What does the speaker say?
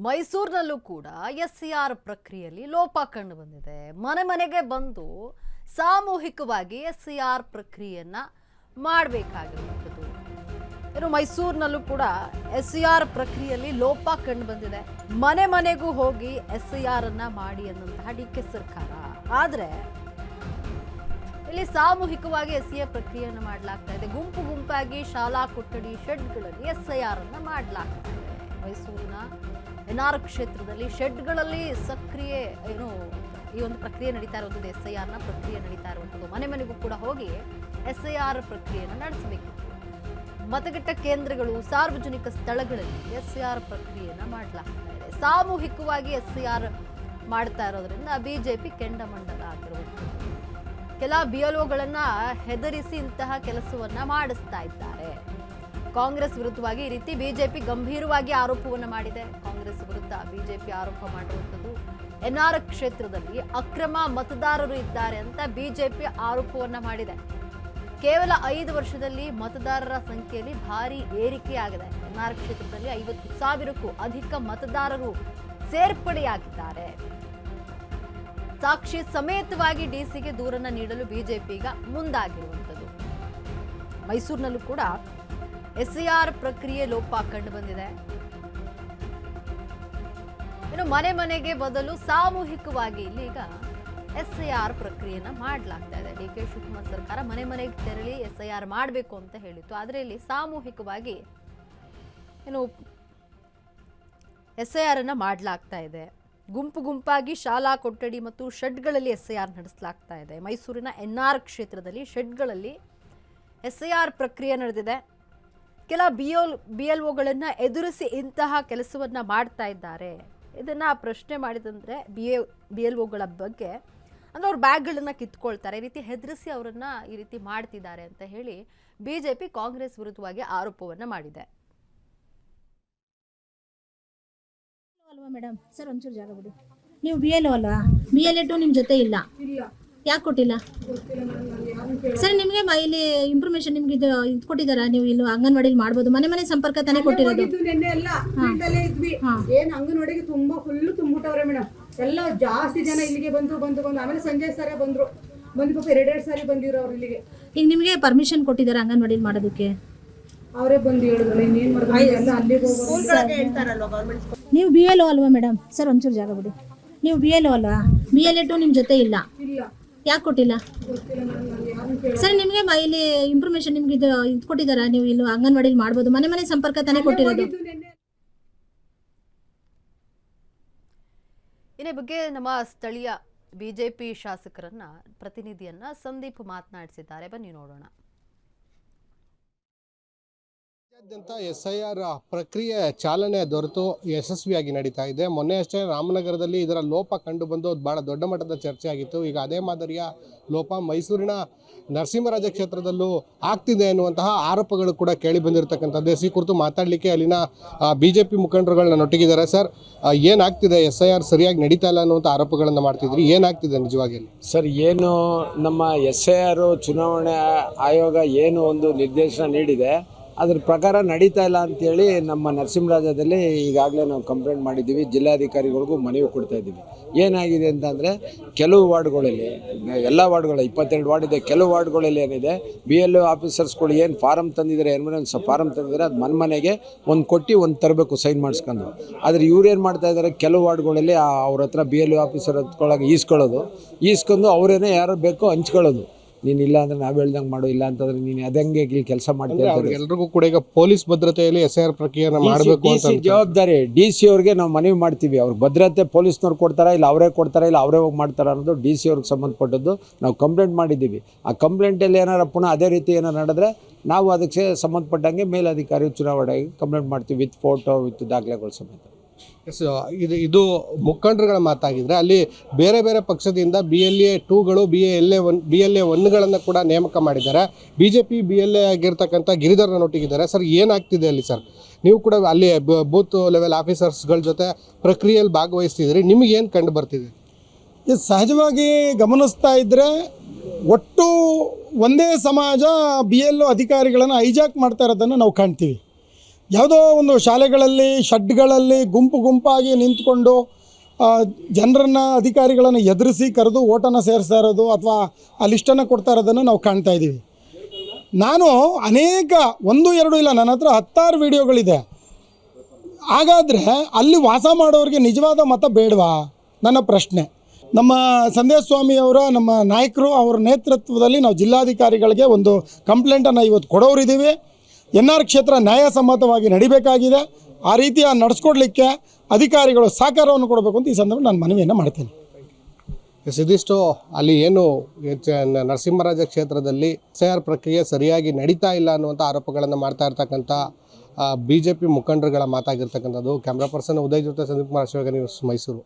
ಮೈಸೂರಿನಲ್ಲೂ ಕೂಡ ಎಸ್ಸಿಆರ್ ಪ್ರಕ್ರಿಯೆಯಲ್ಲಿ ಲೋಪ ಕಂಡು ಬಂದಿದೆ. ಮನೆ ಮನೆಗೆ ಬಂದು ಸಾಮೂಹಿಕವಾಗಿ ಎಸ್ಸಿಆರ್ ಪ್ರಕ್ರಿಯೆಯನ್ನ ಮಾಡಬೇಕಾಗಿರುವಂಥದ್ದು. ಇನ್ನು ಮೈಸೂರಿನಲ್ಲೂ ಕೂಡ ಎಸ್ಸಿಆರ್ ಪ್ರಕ್ರಿಯೆಯಲ್ಲಿ ಲೋಪ ಕಂಡು ಬಂದಿದೆ. ಮನೆ ಮನೆಗೂ ಹೋಗಿ ಎಸ್ಸಿಆರ್ ಅನ್ನ ಮಾಡಿ ಅನ್ನುವಂತಹ ಡಿಕೆ ಸರ್ಕಾರ. ಆದ್ರೆ ಇಲ್ಲಿ ಸಾಮೂಹಿಕವಾಗಿ ಎಸ್ಸಿಆರ್ ಪ್ರಕ್ರಿಯೆಯನ್ನು ಮಾಡಲಾಗ್ತಾ ಇದೆ. ಗುಂಪು ಗುಂಪಾಗಿ ಶಾಲಾ ಕೊಠಡಿ ಶೆಡ್ಗಳಲ್ಲಿ ಎಸ್ಐಆರ್ ಅನ್ನ ಮಾಡಲಾಗ್ತಾ ಇದೆ. ಮೈಸೂರಿನ ಎನ್ಆರ್ ಕ್ಷೇತ್ರದಲ್ಲಿ ಶೆಡ್ಗಳಲ್ಲಿ ಸಕ್ರಿಯ ಈ ಒಂದು ಪ್ರಕ್ರಿಯೆ ನಡೀತಾ ಇರುವಂಥದ್ದು. ಎಸ್ಐಆರ್ ನ ಪ್ರಕ್ರಿಯೆ ನಡೀತಾ ಇರುವಂಥದ್ದು. ಮನೆ ಮನೆಗೂ ಕೂಡ ಹೋಗಿ ಎಸ್ಐಆರ್ ಪ್ರಕ್ರಿಯೆಯನ್ನು ನಡೆಸಬೇಕಿತ್ತು. ಮತಗಟ್ಟೆ ಕೇಂದ್ರಗಳು, ಸಾರ್ವಜನಿಕ ಸ್ಥಳಗಳಲ್ಲಿ ಎಸ್ಐಆರ್ ಪ್ರಕ್ರಿಯೆಯನ್ನ ಮಾಡಲಾಗ್ತಾ ಇದೆ. ಸಾಮೂಹಿಕವಾಗಿ ಎಸ್ಐಆರ್ ಮಾಡ್ತಾ ಇರೋದ್ರಿಂದ ಬಿಜೆಪಿ ಕೆಂಡಮಂಡಲ ಆಗಿರುವಂಥದ್ದು. ಕೆಲ ಬಿಎಲ್ಒಗಳನ್ನ ಹೆದರಿಸಿ ಇಂತಹ ಕೆಲಸವನ್ನ ಮಾಡಿಸ್ತಾ ಇದ್ದಾರೆ. ಕಾಂಗ್ರೆಸ್ ವಿರುದ್ಧವಾಗಿ ಈ ರೀತಿ ಬಿಜೆಪಿ ಗಂಭೀರವಾಗಿ ಆರೋಪವನ್ನು ಮಾಡಿದೆ. ಕಾಂಗ್ರೆಸ್ ವಿರುದ್ಧ ಬಿಜೆಪಿ ಆರೋಪ ಮಾಡಿರುವಂಥದ್ದು ಎನ್ಆರ್ ಕ್ಷೇತ್ರದಲ್ಲಿ ಅಕ್ರಮ ಮತದಾರರು ಇದ್ದಾರೆ ಅಂತ ಬಿಜೆಪಿ ಆರೋಪವನ್ನ ಮಾಡಿದೆ. ಕೇವಲ 5 ವರ್ಷದಲ್ಲಿ ಮತದಾರರ ಸಂಖ್ಯೆಯಲ್ಲಿ ಭಾರಿ ಏರಿಕೆಯಾಗಿದೆ. ಎನ್ಆರ್ ಕ್ಷೇತ್ರದಲ್ಲಿ 50,000ಕ್ಕೂ ಅಧಿಕ ಮತದಾರರು ಸೇರ್ಪಡೆಯಾಗಿದ್ದಾರೆ. ಸಾಕ್ಷಿ ಸಮೇತವಾಗಿ ಡಿಸಿಗೆ ದೂರನ್ನ ನೀಡಲು ಬಿಜೆಪಿ ಈಗ ಮುಂದಾಗಿರುವಂಥದ್ದು. ಮೈಸೂರಿನಲ್ಲೂ ಕೂಡ ಎಸ್ಸಿಆರ್ ಪ್ರಕ್ರಿಯೆ ಲೋಪ ಕಂಡು ಬಂದಿದೆ. ಇನ್ನು ಮನೆ ಮನೆಗೆ ಬದಲು ಸಾಮೂಹಿಕವಾಗಿ ಇಲ್ಲಿ ಈಗ ಎಸ್ಐಆರ್ ಪ್ರಕ್ರಿಯೆಯನ್ನ ಮಾಡಲಾಗ್ತಾ ಇದೆ. ಡಿಕೆ ಶಿವಕುಮಾರ್ ಸರ್ಕಾರ ಮನೆ ಮನೆಗೆ ತೆರಳಿ ಎಸ್ಐಆರ್ ಮಾಡಬೇಕು ಅಂತ ಹೇಳಿತ್ತು. ಆದರೆ ಇಲ್ಲಿ ಸಾಮೂಹಿಕವಾಗಿ ಎಸ್ಐಆರ್ ಅನ್ನ ಮಾಡಲಾಗ್ತಾ ಇದೆ. ಗುಂಪು ಗುಂಪಾಗಿ ಶಾಲಾ ಕೊಠಡಿ ಮತ್ತು ಶೆಡ್ಗಳಲ್ಲಿ ಎಸ್ಐಆರ್ ನಡೆಸಲಾಗ್ತಾ ಇದೆ. ಮೈಸೂರಿನ ಎನ್ಆರ್ ಕ್ಷೇತ್ರದಲ್ಲಿ ಶೆಡ್ಗಳಲ್ಲಿ ಎಸ್ಐಆರ್ ಪ್ರಕ್ರಿಯೆ ನಡೆದಿದೆ. ಕೆಲ ಬಿಎಲ್ಒಗಳನ್ನ ಎದುರಿಸಿ ಇಂತಹ ಕೆಲಸವನ್ನ ಮಾಡ್ತಾ ಇದ್ದಾರೆ. ಇದನ್ನ ಪ್ರಶ್ನೆ ಮಾಡಿದಂದ್ರೆ ಬಿಎಲ್ಒಗಳ ಬಗ್ಗೆ ಅಂದ್ರೆ ಅವ್ರ ಬ್ಯಾಗ್ಗಳನ್ನ ಕಿತ್ಕೊಳ್ತಾರೆ, ಈ ರೀತಿ ಹೆದರಿಸಿ ಅವರನ್ನ ಈ ರೀತಿ ಮಾಡ್ತಿದ್ದಾರೆ ಅಂತ ಹೇಳಿ ಬಿಜೆಪಿ ಕಾಂಗ್ರೆಸ್ ವಿರುದ್ಧವಾಗಿ ಆರೋಪವನ್ನ ಮಾಡಿದೆ. ಅಲ್ವಾ ಮೇಡಮ್, ಸರ್ ಒಂಚೂರು ಜಾಗ ಬಿಡಿ. ನೀವು BLO ಅಲ್ವಾ? BLA2 ನಿಮ್ಮ ಜೊತೆ ಇಲ್ಲ? ಯಾಕೆ ಕೊಟ್ಟಿಲ್ಲ ಸರ್? ನಿಮಗೆ ಇಲ್ಲಿ ಇನ್ಫಾರ್ಮೇಶನ್ ನಿಮ್ಗೆ ಇದು ಕೊಟ್ಟಿದ್ದಾರಾ? ನೀವು ಇಲ್ಲಿ ಅಂಗನವಾಡಿಲಿ ಮಾಡ್ಬೋದು, ಮನೆ ಮನೆ ಸಂಪರ್ಕ ತಾನೇ ಕೊಟ್ಟಿರೋದು. ಏನ್ ಅಂಗನವಾಡಿಗೆ ತುಂಬಾ ಫುಲ್ ತುಂಬಿಟ್ಟವ್ರೆ ಮೇಡಮ್. ಎಲ್ಲ ಜಾಸ್ತಿ ಜನ ಇಲ್ಲಿಗೆ ಬಂದು ಆಮೇಲೆ ಸಂಜೆ ಸಾರಿ ಬಂದ್ರು ಪಾಪ 2 ಸಾರಿ ಬಂದಿರೋ ಅವ್ರು ಇಲ್ಲಿಗೆ. ಈಗ ನಿಮಗೆ ಪರ್ಮಿಷನ್ ಕೊಟ್ಟಿದ್ದಾರೆ ಅಂಗನವಾಡಿಲಿ ಮಾಡೋದಕ್ಕೆ? ಅವರೇ ಬಂದು ಹೇಳಿದ್ರಲ್ಲ, ಇನ್ನೇನ್ ಮಾಡ್ತಾರೆ ಎಲ್ಲ ಅಲ್ಲಿಗೆ ಹೋಗೋದು. ನೀವು BLO ಅಲ್ವಾ ಮೇಡಮ್? ಸರ್ ಒಂಚೂರು ಜಾಗ ಬಿಡಿ. ನೀವು BLO ಅಲ್ವಾ? BLA2 ನಿಮ್ಮ ಜೊತೆ ಇಲ್ಲ? ಯಾಕೆ ಕೊಟ್ಟಿಲ್ಲ ಸರ್? ನಿಮಗೆ ಇಲ್ಲಿ ಇನ್ಫಾರ್ಮೇಶನ್ ನಿಮ್ಗೆ ಇದು ಕೊಟ್ಟಿದ್ದಾರಾ? ನೀವು ಇಲ್ಲಿ ಅಂಗನವಾಡಿಲಿ ಮಾಡ್ಬೋದು, ಮನೆ ಮನೆ ಸಂಪರ್ಕ ತಾನೇ ಕೊಟ್ಟಿರೋದು. ಈ ಬಗ್ಗೆ ನಮ್ಮ ಸ್ಥಳೀಯ ಬಿಜೆಪಿ ಶಾಸಕರನ್ನ ಪ್ರತಿನಿಧಿಯನ್ನ ಸಂದೀಪ್ ಮಾತನಾಡಿಸಿದ್ದಾರೆ. ಬನ್ನಿ ನೋಡೋಣ. ರಾಜ್ಯಾದ್ಯಂತ ಎಸ್ಐಆರ್ ಪ್ರಕ್ರಿಯೆ ಚಾಲನೆ ದೊರೆತು ಯಶಸ್ವಿಯಾಗಿ ನಡೀತಾ ಇದೆ. ಮೊನ್ನೆ ಅಷ್ಟೇ ರಾಮನಗರದಲ್ಲಿ ಇದರ ಲೋಪ ಕಂಡು ಬಂದು ಬಹಳ ದೊಡ್ಡ ಮಟ್ಟದ ಚರ್ಚೆ ಆಗಿತ್ತು. ಈಗ ಅದೇ ಮಾದರಿಯ ಲೋಪ ಮೈಸೂರಿನ ನರಸಿಂಹರಾಜ ಕ್ಷೇತ್ರದಲ್ಲೂ ಆಗ್ತಿದೆ ಎನ್ನುವಂತಹ ಆರೋಪಗಳು ಕೂಡ ಕೇಳಿ ಬಂದಿರತಕ್ಕಂಥದ್ದು. ಈ ಕುರಿತು ಮಾತಾಡಲಿಕ್ಕೆ ಅಲ್ಲಿನ ಬಿಜೆಪಿ ಮುಖಂಡರುಗಳನ್ನ ನೊಟ್ಟಿಗಿದ್ದಾರೆ. ಸರ್, ಏನಾಗ್ತಿದೆ? ಎಸ್ಐಆರ್ ಸರಿಯಾಗಿ ನಡೀತಾ ಇಲ್ಲ ಅನ್ನುವಂಥ ಆರೋಪಗಳನ್ನು ಮಾಡ್ತಿದ್ರಿ, ಏನಾಗ್ತಿದೆ ನಿಜವಾಗಿ? ಸರ್, ಏನು ನಮ್ಮ SIR ಚುನಾವಣಾ ಆಯೋಗ ಏನು ಒಂದು ನಿರ್ದೇಶನ ನೀಡಿದೆ ಅದ್ರ ಪ್ರಕಾರ ನಡೀತಾ ಇಲ್ಲ ಅಂಥೇಳಿ ನಮ್ಮ ನರಸಿಂಹರಾಜದಲ್ಲಿ ಈಗಾಗಲೇ ನಾವು ಕಂಪ್ಲೇಂಟ್ ಮಾಡಿದ್ದೀವಿ. ಜಿಲ್ಲಾಧಿಕಾರಿಗಳಿಗೂ ಮನವಿ ಕೊಡ್ತಾ ಇದ್ದೀವಿ. ಏನಾಗಿದೆ ಅಂತಂದರೆ ಕೆಲವು ವಾರ್ಡ್ಗಳಲ್ಲಿ, ಎಲ್ಲ ವಾರ್ಡ್ಗಳು 22 ವಾರ್ಡ್ ಇದೆ, ಕೆಲವು ವಾರ್ಡ್ಗಳಲ್ಲಿ ಏನಿದೆ BLO ಆಫೀಸರ್ಸ್ಗಳು ಏನು ಫಾರಮ್ ತಂದಿದ್ದಾರೆ, ಎನ್ವಿರಾನ್ಸ್ ಫಾರಮ್ ತಂದಿದ್ದಾರೆ, ಅದು ಮನೆಗೆ ಒಂದು ಕೊಟ್ಟು ಒಂದು ತರಬೇಕು ಸೈನ್ ಮಾಡಿಸ್ಕೊಂಡು. ಆದರೆ ಇವ್ರು ಏನು ಮಾಡ್ತಾ ಇದ್ದಾರೆ, ಕೆಲವು ವಾರ್ಡ್ಗಳಲ್ಲಿ ಅವ್ರ ಹತ್ರ BLO ಆಫೀಸರ್ ಹತ್ಕೊಳ್ಳೋಕೆ ಈಸ್ಕೊಂಡು ಅವರೇನೇ ಯಾರು ಬೇಕೋ ಹಂಚ್ಕೊಳ್ಳೋದು. ನೀನು ಇಲ್ಲ ಅಂದ್ರೆ ನಾವು ಹೇಳ್ದಂಗೆ ಮಾಡು, ಇಲ್ಲ ಅಂತಂದ್ರೆ ನೀನು ಅದಂಗೆ ಇಲ್ಲಿ ಕೆಲಸ ಮಾಡ್ತೀವಿ. ಎಲ್ರಿಗೂ ಕೂಡ ಈಗ ಪೊಲೀಸ್ ಭದ್ರತೆಯಲ್ಲಿ ಎಸ್ಐಆರ್ ಪ್ರಕ್ರಿಯೆಯನ್ನು ಮಾಡಬೇಕು ಅಂತ ಜವಾಬ್ದಾರಿ DC ಅವ್ರಿಗೆ ನಾವು ಮನವಿ ಮಾಡ್ತೀವಿ. ಅವ್ರ ಭದ್ರತೆ ಪೊಲೀಸ್ನವ್ರು ಕೊಡ್ತಾರಾ, ಇಲ್ಲ ಅವರೇ ಕೊಡ್ತಾರಾ, ಇಲ್ಲ ಅವರೇ ಹೋಗಿ ಮಾಡ್ತಾರ ಅನ್ನೋದು DC ಅವ್ರಿಗೆ ಸಂಬಂಧಪಟ್ಟದ್ದು. ನಾವು ಕಂಪ್ಲೇಂಟ್ ಮಾಡಿದ್ದೀವಿ. ಆ ಕಂಪ್ಲೇಂಟಲ್ಲಿ ಏನಾರ ಪುನಃ ಅದೇ ರೀತಿ ಏನಾರು ನಡೆದ್ರೆ ನಾವು ಅದಕ್ಕೆ ಸಂಬಂಧಪಟ್ಟಂಗೆ ಮೇಲಧಿಕಾರಿ ಚುನಾವಣೆಗೆ ಕಂಪ್ಲೇಂಟ್ ಮಾಡ್ತೀವಿ, ವಿತ್ ಫೋಟೋ ವಿತ್ ದಾಖಲೆಗಳು ಸಮೇತ. ಇದು ಮುಖಂಡರುಗಳ ಮಾತಾಗಿದ್ರೆ ಅಲ್ಲಿ ಬೇರೆ ಬೇರೆ ಪಕ್ಷದಿಂದ BLA2ಗಳು BLA1ಗಳನ್ನು ಕೂಡ ನೇಮಕ ಮಾಡಿದ್ದಾರೆ. ಬಿಜೆಪಿ BLA ಆಗಿರ್ತಕ್ಕಂಥ ಗಿರಿಧರನ ಒಟ್ಟಿಗಿದ್ದಾರೆ. ಸರ್, ಏನಾಗ್ತಿದೆ ಅಲ್ಲಿ? ಸರ್, ನೀವು ಕೂಡ ಅಲ್ಲಿ ಬೂತ್ ಲೆವೆಲ್ ಆಫೀಸರ್ಸ್ಗಳ ಜೊತೆ ಪ್ರಕ್ರಿಯೆಯಲ್ಲಿ ಭಾಗವಹಿಸ್ತಿದ್ರಿ, ನಿಮಗೆ ಏನು ಕಂಡು ಬರ್ತಿದೆ? ಇದು ಸಹಜವಾಗಿ ಗಮನಿಸ್ತಾ ಇದ್ದರೆ ಒಟ್ಟು ಒಂದೇ ಸಮಾಜ BLO ಅಧಿಕಾರಿಗಳನ್ನು ಹೈಜಾಕ್ ಮಾಡ್ತಾ ಇರೋದನ್ನು ನಾವು ಕಾಣ್ತೀವಿ. ಯಾವುದೋ ಒಂದು ಶಾಲೆಗಳಲ್ಲಿ ಶೆಡ್ಗಳಲ್ಲಿ ಗುಂಪು ಗುಂಪಾಗಿ ನಿಂತ್ಕೊಂಡು ಜನರನ್ನು ಅಧಿಕಾರಿಗಳನ್ನು ಎದುರಿಸಿ ಕರೆದು ಓಟನ್ನು ಸೇರಿಸ್ತಾ ಇರೋದು ಅಥವಾ ಆ ಲಿಸ್ಟನ್ನು ಕೊಡ್ತಾ ಇರೋದನ್ನು ನಾವು ಕಾಣ್ತಾ ಇದ್ದೀವಿ. ನಾನು ಅನೇಕ 1, 2 ಇಲ್ಲ, ನನ್ನ ಹತ್ರ 10 ವಿಡಿಯೋಗಳಿದೆ. ಹಾಗಾದರೆ ಅಲ್ಲಿ ವಾಸ ಮಾಡೋರಿಗೆ ನಿಜವಾದ ಮತ ಬೇಡವಾ ನನ್ನ ಪ್ರಶ್ನೆ. ನಮ್ಮ ಸಂದೇಶ್ ಸ್ವಾಮಿಯವರ ನಮ್ಮ ನಾಯಕರು ಅವರ ನೇತೃತ್ವದಲ್ಲಿ ನಾವು ಜಿಲ್ಲಾಧಿಕಾರಿಗಳಿಗೆ ಒಂದು ಕಂಪ್ಲೇಂಟನ್ನು ಇವತ್ತು ಕೊಡೋರಿದ್ದೀವಿ. NR ಕ್ಷೇತ್ರ ನ್ಯಾಯಸಮ್ಮತವಾಗಿ ನಡಿಬೇಕಾಗಿದೆ. ಆ ರೀತಿಯ ನಡೆಸ್ಕೊಡ್ಲಿಕ್ಕೆ ಅಧಿಕಾರಿಗಳು ಸಹಕಾರವನ್ನು ಕೊಡಬೇಕು ಅಂತ ಈ ಸಂದರ್ಭದಲ್ಲಿ ನಾನು ಮನವಿಯನ್ನು ಮಾಡ್ತೇನೆ. ಇದಿಷ್ಟು ಅಲ್ಲಿ ಏನು ನರಸಿಂಹರಾಜ ಕ್ಷೇತ್ರದಲ್ಲಿ SIR ಪ್ರಕ್ರಿಯೆ ಸರಿಯಾಗಿ ನಡೀತಾ ಇಲ್ಲ ಅನ್ನುವಂಥ ಆರೋಪಗಳನ್ನು ಮಾಡ್ತಾ ಇರ್ತಕ್ಕಂಥ BJP ಮುಖಂಡರುಗಳ ಮಾತಾಗಿರ್ತಕ್ಕಂಥದ್ದು. ಕ್ಯಾಮ್ರಾ ಪರ್ಸನ್ ಉದಯ್ ಜೊತೆ ಸಂದೀಪ್ ಕುಮಾರ್, ನ್ಯೂಸ್, ಮೈಸೂರು.